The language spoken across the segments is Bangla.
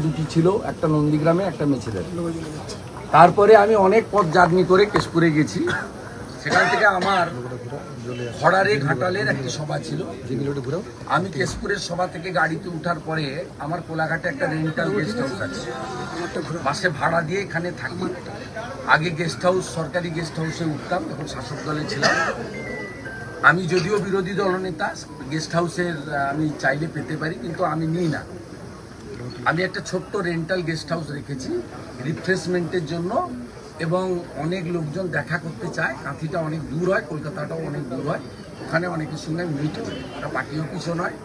দুটি ছিল, একটা নন্দীগ্রামে, একটা মেছেদের। তারপরে আমি অনেক পথ জার্নি করে কেশপুরে গেছি। সেখান থেকে আমার খড়ারে ঘাটালের একটি সভা ছিল। আমি কেশপুরের সভা থেকে গাড়িতে উঠার পরে আমার কোলাঘাটে একটা রেন্টাল গেস্ট হাউস আছে, মাসে ভাড়া দিয়ে এখানে থাকি। আগে গেস্ট হাউস, সরকারি গেস্ট হাউসে উঠতাম, তখন শাসক দলে ছিলাম। আমি যদিও বিরোধী দলনেতা, গেস্ট হাউসের আমি চাইলে পেতে পারি, কিন্তু আমি নিই না। আমি একটা ছোট্ট রেন্টাল গেস্ট হাউস রেখেছি রিফ্রেশমেন্টের জন্য, এবং অনেক লোকজন দেখা করতে চায়। কাঁথিটা অনেক দূর হয়, কলকাতাটাও অনেক দূর হয়, ওখানে অনেকের সঙ্গে আমি মিট করি। ওটা পার্টি অফিসও নয়,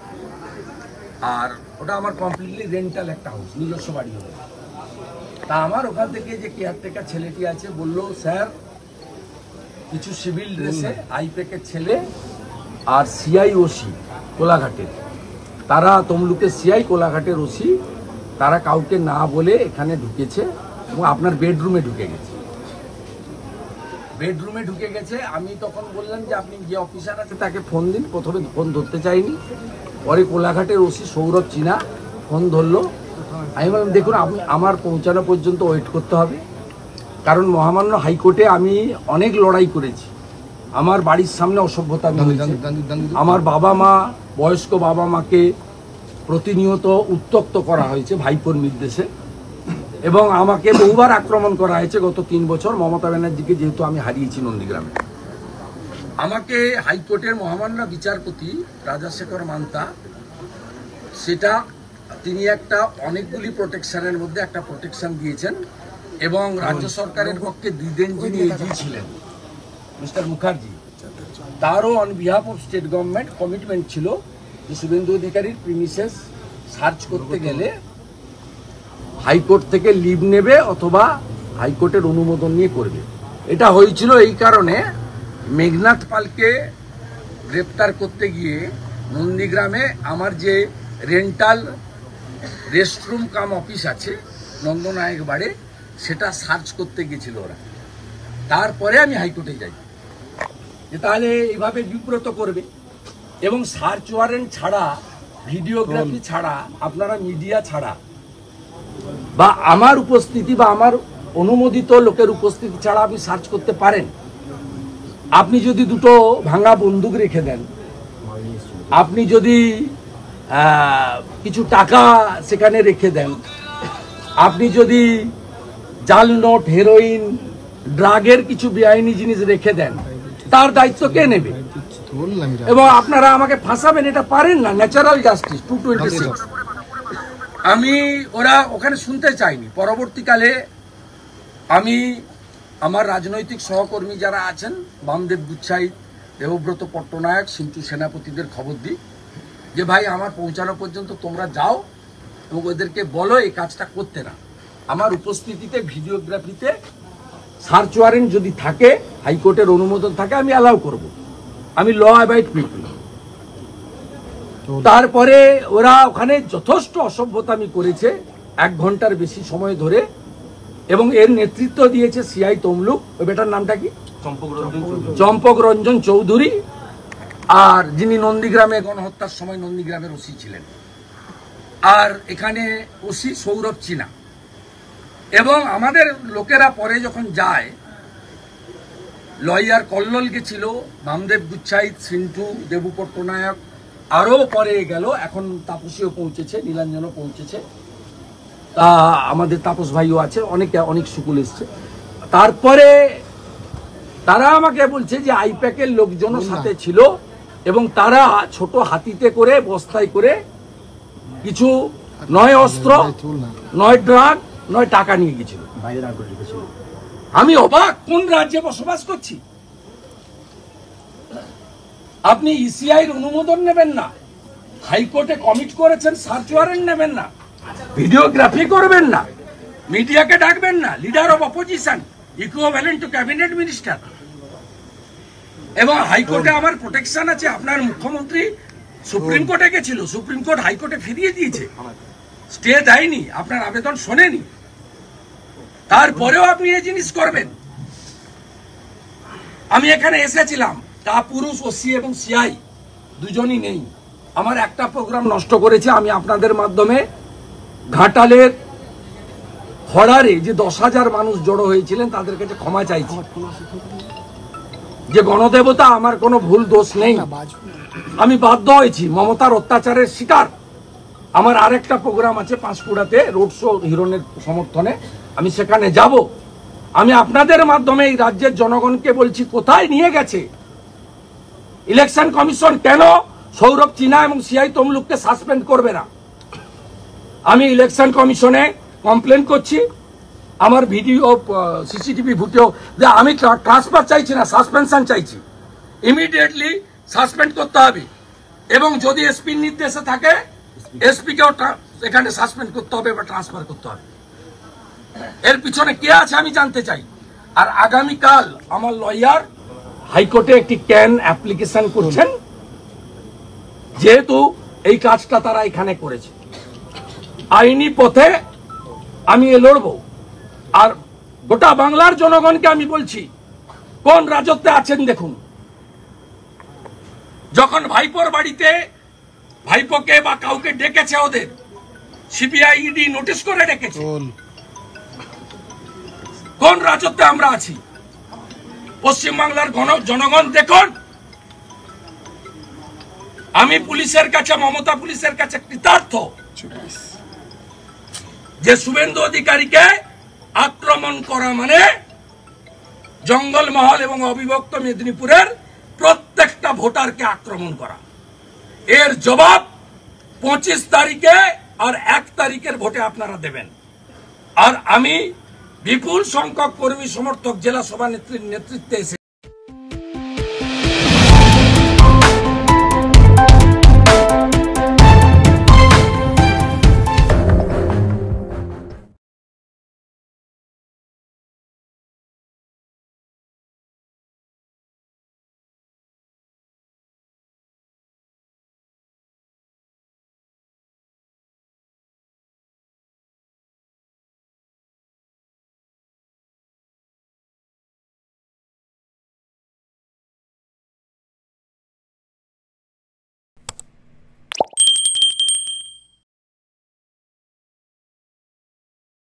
আর ওটা আমার কমপ্লিটলি রেন্টাল একটা হাউস, নিজস্ব বাড়ি হবে। তা আমার ওখান থেকে যে কেয়ারটেকার ছেলেটি আছে বলল, স্যার কিছু সিভিল ড্রেসে আইপ্যাকের ছেলে আর সিআই ওসি কোলাঘাটের, তারা তমলুকের সিআই কোলাঘাটের ওসি, তারা কাউকে না বলে এখানে ঢুকেছে এবং আপনার বেডরুমে ঢুকে গেছে। বেডরুমে ঢুকে গেছে। আমি তখন বললাম যে আপনি যে অফিসার আছে তাকে ফোন দিন। প্রথমে ফোন ধরতে চাইনি, পরে কোলাঘাটের ওসি সৌরভ চিনা ফোন ধরলো। আমি বললাম দেখুন, আপনি আমার পৌঁছানো পর্যন্ত ওয়েট করতে হবে, কারণ মহামান্য হাইকোর্টে আমি অনেক লড়াই করেছি। আমার বাড়ির সামনে অসভ্যতা, আমার বাবা মা, বয়স্ক বাবা মাকে প্রতিনিয়ত উত্ত্যক্ত করা হয়েছে ভাইপোর নির্দেশে, এবং আমাকে বহুবার আক্রমণ করা হয়েছে গত 3 বছর মমতা ব্যানার্জিকে, যেহেতু আমি হারিয়েছি নন্দীগ্রামে। আমাকে হাইকোর্টের মহামান্য বিচারপতি রাজাশেখর মান্তা, সেটা তিনি একটা অনেকগুলি প্রোটেকশনের মধ্যে একটা প্রোটেকশন দিয়েছেন, এবং রাজ্য সরকারের পক্ষে দিদেন যিনি এজি ছিলেন মিস্টার মুখার্জি, তারও on behalf of state government commitment ছিল যে শুভেন্দু অধিকারীর প্রিমিসেস সার্চ করতে গেলে হাইকোর্ট থেকে লিভ নেবে অথবা হাইকোর্টের অনুমোদন নিয়ে করবে। এটা হয়েছিল এই কারণে, মেঘনাথ পালকে গ্রেপ্তার করতে গিয়ে নন্দীগ্রামে আমার যে রেন্টাল রেস্টরুম কাম অফিস আছে নন্দনায়ক বাড়ে, সেটা সার্চ করতে গেছিল ওরা। তারপরে আমি হাইকোর্টে যাই যে তাহলে এইভাবে বিব্রত করবে, এবং সার্চ ওয়ারেন্ট ছাড়া, ভিডিওগ্রাফি ছাড়া, আপনারা মিডিয়া ছাড়া বা আমার উপস্থিতি বা আমার অনুমোদিত লোকের উপস্থিতি ছাড়া আপনি সার্চ করতে পারেন। আপনি যদি দুটো ভাঙা বন্দুক রেখে দেন, আপনি যদি কিছু টাকা সেখানে রেখে দেন, আপনি যদি জাল নোট, হেরোইন, ড্রাগের কিছু বেআইনি জিনিস রেখে দেন, তার দায়িত্ব কে নেবে? এবং আপনারা আমাকে ফাঁসাবেন, এটা পারেন না। Natural justice 226। আমি ওরা ওখানে শুনতে চাইনি। পরবর্তীকালে আমি আমার রাজনৈতিক সহকর্মী যারা আছেন, বামদেব গুচ্ছাই, দেবব্রত পট্টনায়ক, সিন্টু সেনাপতিদের খবর দিই যে ভাই আমার পৌঁছানো পর্যন্ত তোমরা যাও এবং ওদেরকে বলো এই কাজটা করতে না। আমার উপস্থিতিতে ভিডিওগ্রাফিতে সার্চ ওয়ারেন্ট যদি থাকে, হাইকোর্টের অনুমোদন থাকে, আমি অ্যালাউ করব। আমি ল অ্যাবাইড পিপল। তারপরে ওরা ওখানে যথেষ্ট অসভ্যতামি করেছে 1 ঘন্টার বেশি সময় ধরে, এবং এর নেতৃত্ব দিয়েছে সিআই তমলুক। ওই বেটার নামটা কি? চম্পক রঞ্জন চৌধুরী, আর যিনি নন্দীগ্রামে গণহত্যার সময় নন্দীগ্রামের ওসি ছিলেন, আর এখানে ওসি সৌরভ চিনা। এবং আমাদের লোকেরা পরে যখন যায়, লয়ার কল্লোল গেছিল, বামদেব গুচ্ছাই, সিন্টু, দেবু পট্টনায়ক, আরও পরে গেল। এখন তাপসীও পৌঁছেছে, নীলাঞ্জনও পৌঁছেছে, তা আমাদের তাপস ভাইও আছে, অনেক সুকুল এসছে। তারপরে তারা আমাকে বলছে যে আইপ্যাকের লোকজনও সাথে ছিল, এবং তারা ছোট হাতিতে করে, বস্তায় করে কিছু নয় অস্ত্র, নয় ড্রাগ, নয় টাকা নিয়ে গেছিল। আমি অবাক, কোন রাজ্যে বসবাস করছি? আপনি ইসিআইর অনুমোদন নেবেন না, হাইকোর্টে কমিট করেছেন, সার্চ ওয়ারেন্ট নেবেন না, ভিডিওগ্রাফি করবেন না, মিডিয়াকে ডাকবেন না, leader of opposition, equivalent to cabinet minister, এবং হাইকোর্টে আমার প্রোটেকশন আছে। আপনার মুখ্যমন্ত্রী সুপ্রিম কোর্টে গেছিল, সুপ্রিম কোর্ট হাইকোর্টে ফিরিয়ে দিয়েছে, স্টে দেয়নি, আপনার আবেদন শোনেনি, তারপরেও আপনি এই জিনিস করবেন। আমি এখানে এসেছিলাম, তা পুরুষ ওসি এবং সিআই দুজনই নেই। আমার একটা প্রোগ্রাম নষ্ট করেছে। আমি আপনাদের মাধ্যমে ঘাটালের হড়ারে যে 10,000 মানুষ জড়ো হয়েছিলেন তাদের কাছে ক্ষমা চাইছি। যে গণদেবতা, আমার কোনো ভুল দোষ নেই, আমি বাধ্য হয়েছি, মমতার অত্যাচারের শিকার। আমার আরেকটা প্রোগ্রাম আছে পাঁশকুড়াতে, রোড শো হিরণের সমর্থনে, আমি সেখানে যাব। আমি আপনাদের মাধ্যমে এই রাজ্যের জনগণকে বলছি, কোথায় নিয়ে গেছে ইলেকশন কমিশন? কেন সৌরভ চিনা এবং সিআই তমলুককে সাসপেন্ড করবে না? আমি ইলেকশন কমিশনে কমপ্লেন করছি, আমার ভিডিও সিসিটিভি ফুটেও, যে আমি ট্রান্সফার চাইছি না, সাসপেনশন চাইছি। ইমিডিয়েটলি সাসপেন্ড করতে হবে, এবং যদি এসপির নির্দেশে থাকে এসপিকেও এখানে সাসপেন্ড করতে হবে বা ট্রান্সফার করতে হবে। এর পিছনে কে আছে আমি জানতে চাই। আর আগামীকাল আমার লয়ার হাইকোর্টে একটি ক্যান অ্যাপ্লিকেশন করছেন, যেহেতু এই কাজটা তারা এখানে করেছে। আইনি পথে আমি লড়বো। আর গোটা বাংলার জনগণকে আমি বলছি, কোন রাজত্বে আছেন দেখুন। যখন ভাইপোর বাড়িতে ভাইপোকে বা কাউকে ডেকেছে, ওদের সিবিআই ইডি নোটিশ করে ডেকেছে, কোন রাজত্বে আমরা আছি? পশ্চিমবাংলার জনগণ দেখুন, আমি পুলিশের কাছে, মমতা পুলিশের কাছে কৃতার্থ যে শুভেন্দু অধিকারীকে আক্রমণ করা মানে জঙ্গলমহল এবং অবিভক্ত মেদিনীপুরের প্রত্যেকটা ভোটারকে আক্রমণ করা। এর জবাব 25 তারিখে আর 1 তারিখের ভোটে আপনারা দেবেন। আর আমি বিপুল সংখ্যক কর্মী সমর্থক জেলা সভানেত্রীর নেতৃত্বে এসে